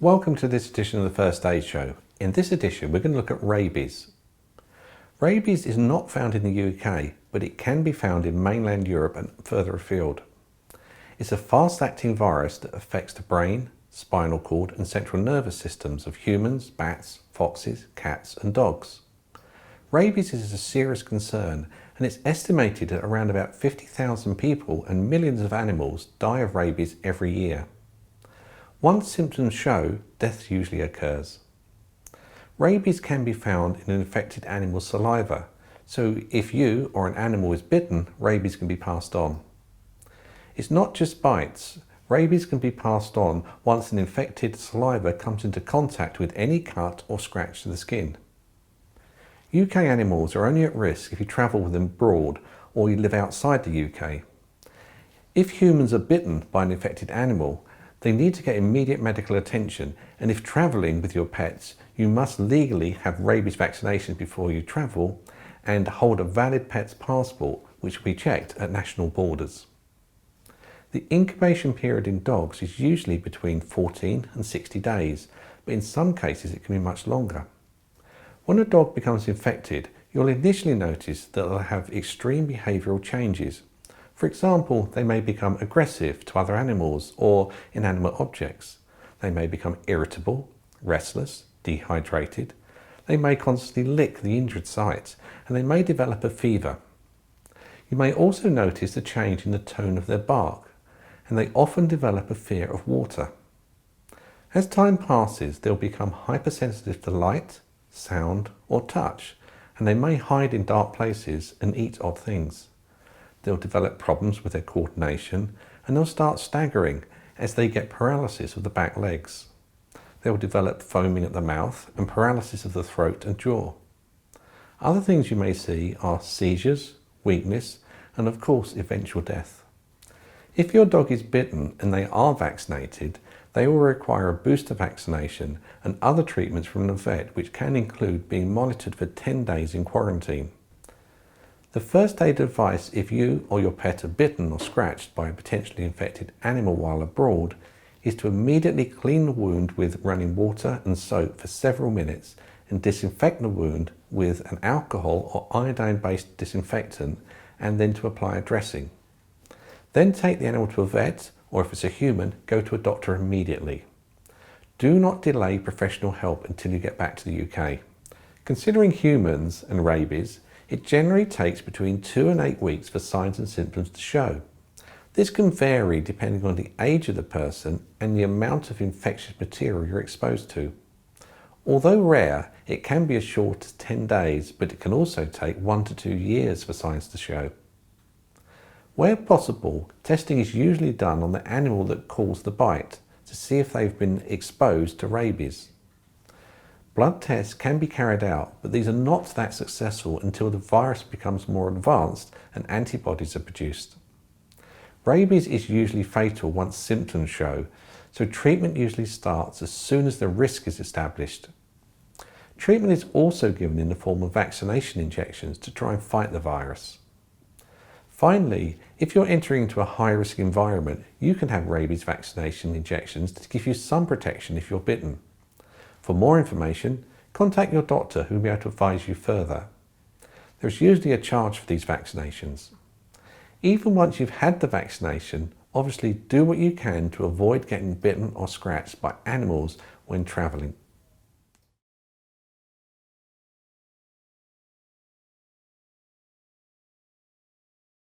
Welcome to this edition of the First Aid Show. In this edition we're going to look at rabies. Rabies is not found in the UK, but it can be found in mainland Europe and further afield. It's a fast-acting virus that affects the brain, spinal cord and central nervous systems of humans, bats, foxes, cats and dogs. Rabies is a serious concern, and it's estimated that around about 50,000 people and millions of animals die of rabies every year. Once symptoms show, death usually occurs. Rabies can be found in an infected animal's saliva, so if you or an animal is bitten, rabies can be passed on. It's not just bites. Rabies can be passed on once an infected saliva comes into contact with any cut or scratch to the skin. UK animals are only at risk if you travel with them abroad or you live outside the UK. If humans are bitten by an infected animal, they need to get immediate medical attention, and if travelling with your pets, you must legally have rabies vaccinations before you travel and hold a valid pet's passport, which will be checked at national borders. The incubation period in dogs is usually between 14 and 60 days, but in some cases it can be much longer. When a dog becomes infected, you'll initially notice that they'll have extreme behavioural changes. For example, they may become aggressive to other animals or inanimate objects. They may become irritable, restless, dehydrated. They may constantly lick the injured sites, and they may develop a fever. You may also notice a change in the tone of their bark, and they often develop a fear of water. As time passes, they'll become hypersensitive to light, sound or touch, and they may hide in dark places and eat odd things. They'll develop problems with their coordination, and they'll start staggering as they get paralysis of the back legs. They'll develop foaming at the mouth and paralysis of the throat and jaw. Other things you may see are seizures, weakness, and of course eventual death. If your dog is bitten and they are vaccinated, they will require a booster vaccination and other treatments from the vet, which can include being monitored for 10 days in quarantine. The first aid advice if you or your pet are bitten or scratched by a potentially infected animal while abroad is to immediately clean the wound with running water and soap for several minutes and disinfect the wound with an alcohol or iodine-based disinfectant, and then to apply a dressing. Then take the animal to a vet, or if it's a human, go to a doctor immediately. Do not delay professional help until you get back to the UK. Considering humans and rabies, it generally takes between 2 and 8 weeks for signs and symptoms to show. This can vary depending on the age of the person and the amount of infectious material you're exposed to. Although rare, it can be as short as 10 days, but it can also take 1 to 2 years for signs to show. Where possible, testing is usually done on the animal that caused the bite to see if they've been exposed to rabies. Blood tests can be carried out, but these are not that successful until the virus becomes more advanced and antibodies are produced. Rabies is usually fatal once symptoms show, so treatment usually starts as soon as the risk is established. Treatment is also given in the form of vaccination injections to try and fight the virus. Finally, if you're entering into a high-risk environment, you can have rabies vaccination injections to give you some protection if you're bitten. For more information, contact your doctor who will be able to advise you further. There is usually a charge for these vaccinations. Even once you've had the vaccination, obviously do what you can to avoid getting bitten or scratched by animals when travelling.